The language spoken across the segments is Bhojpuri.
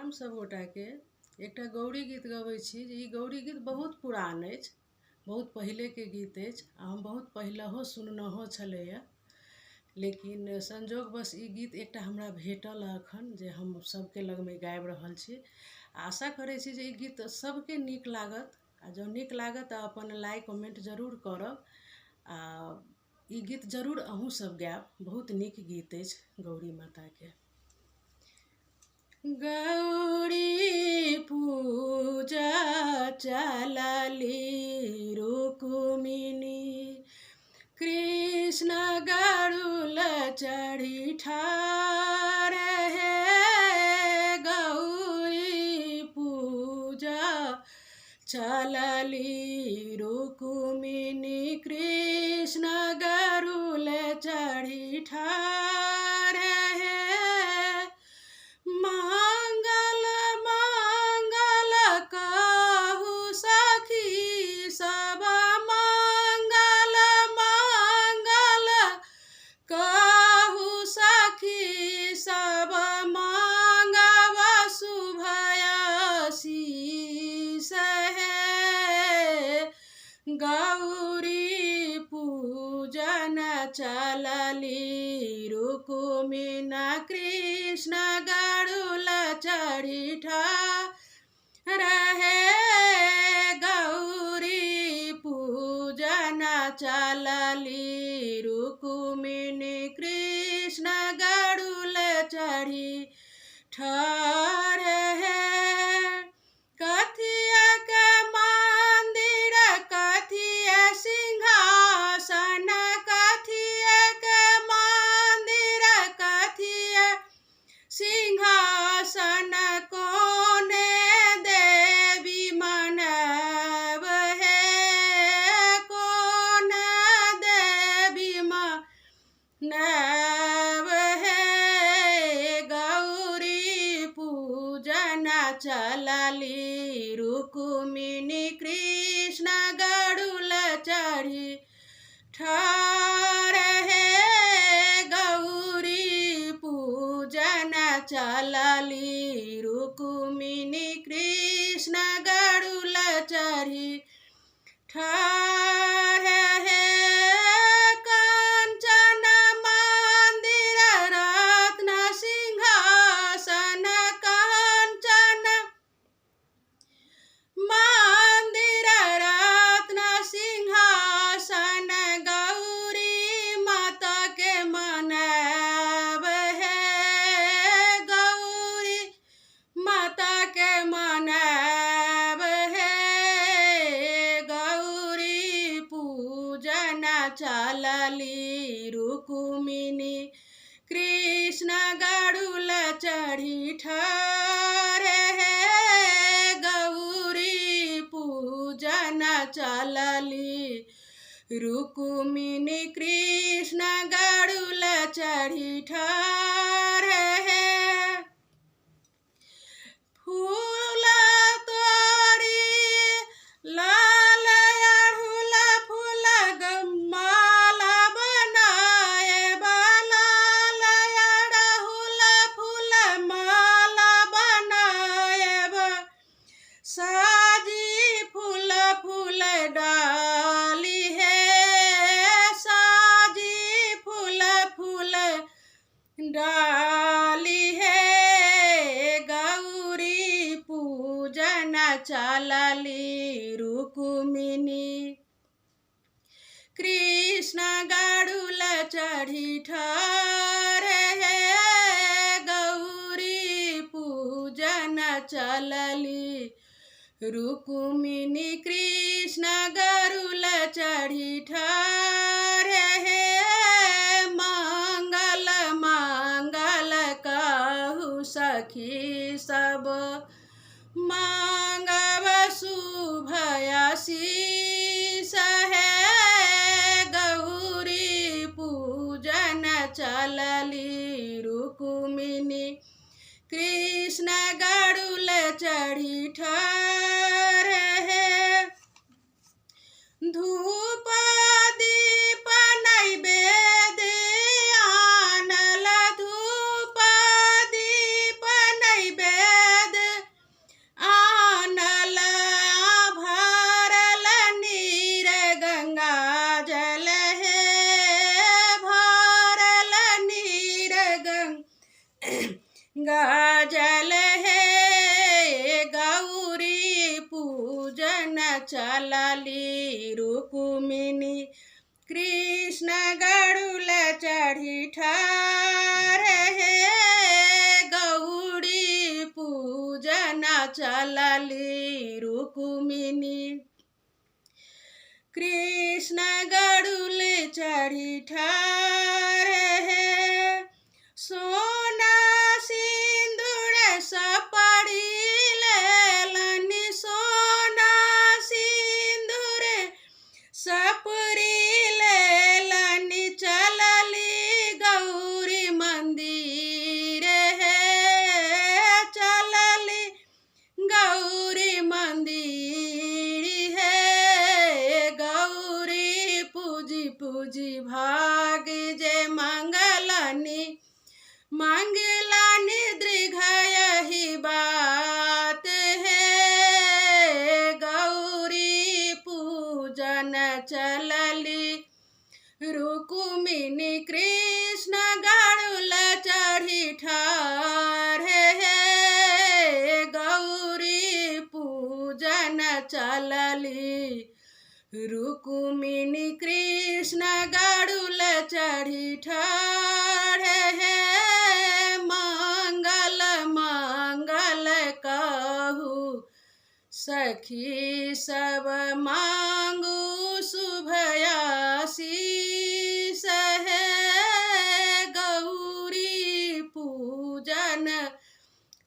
हम सब गोटाके एकटा गौरी गीत गबै छी। ई गौरी गीत बहुत पुरान अछि, बहुत पहिलेके गीत अछि आ हम बहुत पहिलहो सुननहो छलैया। लेकिन संजोगवश ई गीत एकटा हमरा भेटल एखन जे हम सबके लगमे गाबि रहल छी। आशा करै छी जे ई गीत सबके नीक लागत आ जँ नीक लागत तऽ अपन लाइक कमेंट जरूर करब आ ई गीत जरूर अहूँ सब गायब। बहुत नीक गीत अछि गौरी माताके। गौरी पूजा चलली रुक्मिणी, कृष्ण गरुड़ चढ़ी ठाढ़ है। गौरी पूजा चलली रुक्मिणी, कृष्ण गरुड़ चढ़ी ठाढ़ है। मंगल मंगल कहु सखी सब, मंगल मंगल कहु सखी सब, मांगब शुभ आशीष है। गौरी पूजन चलली रुक्मिणी, कृष्ण गरुड़ चढ़ी ठाढ़ है। गौरी पूजन चलली रुक्मिणी, कृष्ण गरुड़ चढ़ी ठाढ़ है। कथिया के मंदिर कथिया सिंहासन, कथिया के मंदिर कथिया सिंहासन, कोने देवी मनब है, कोन देवी मनब है। गौरी पूजन चलली रुक्मिणी, कृष्ण गरुड़ चढ़ी ठाढ़ है। गौरी पूजन चलली रुक्मिणी, कृष्ण गरुड़ चढ़ी ठाढ़ है। कंचन मंदिर रत्न सिंहासन, कंचन मंदिर रत्न सिंहासन, गौरी माता के मनब है, गौरी माता के मनब है। गौरी पूजन चलली रुक्मिणी, कृष्ण गरुड़ चढ़ी ठाढ़ है। गौरी पूजन चलली रुक्मिणी, कृष्ण गरुड़ चढ़ी ठाढ़ है। फूल तोरी लाल अड़हुल फूल माला बनाए, लाल अड़हुल फूल माला बनाए। साजी फूल फूल डाली है, साजी फूल फूल डाली है। गौरी पूजन चलली रुक्मिणी, कृष्ण गरुड़ चढ़ी ठाढ़ है। गौरी पूजन चलली रुक्मिणी, कृष्ण गरुड़ चढ़ी ठाढ़ है। मंगल मंगल कहु सखी सब, मांगब शुभ आशीष है। गौरी पूजन चलली रुक्मिणी, कृष्ण गरुड़ चढ़ी ठाढ़ है। धूप दीप नैवेद्य आनल, धूप दीप नैवेद्य चलली रुक्मिणी कृष्ण गरुल चढ़ी ठार हे गौरी पूजन चलली रुक्मिणी कृष्ण गरुल चढ़ी ठार हे सोना सिंदूर सपड़ी लेलनि सोना सिंदूर सपरी लेलनि चलली गौरी मंदिर हे चलली गौरी मंदिर हे गौरी पूजी पूजी भाग जे मंगलनि मंगलनि दीर्घायु बात है गौरी पूजन चलली रुक्मिणी कृष्ण गरुल चढ़ी ठार है गौरी पूजन चलली रुक्मिणी कृष्ण गरुल चढ़ी ठार है मंगल मंगल कहू सखी सब मांगू शुभ आशीष है गौरी पूजन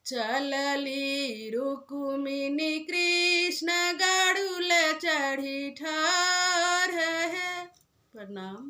चलली रुक्मिणी कृष्ण गरुल चढ़ी ठार है। प्रणाम।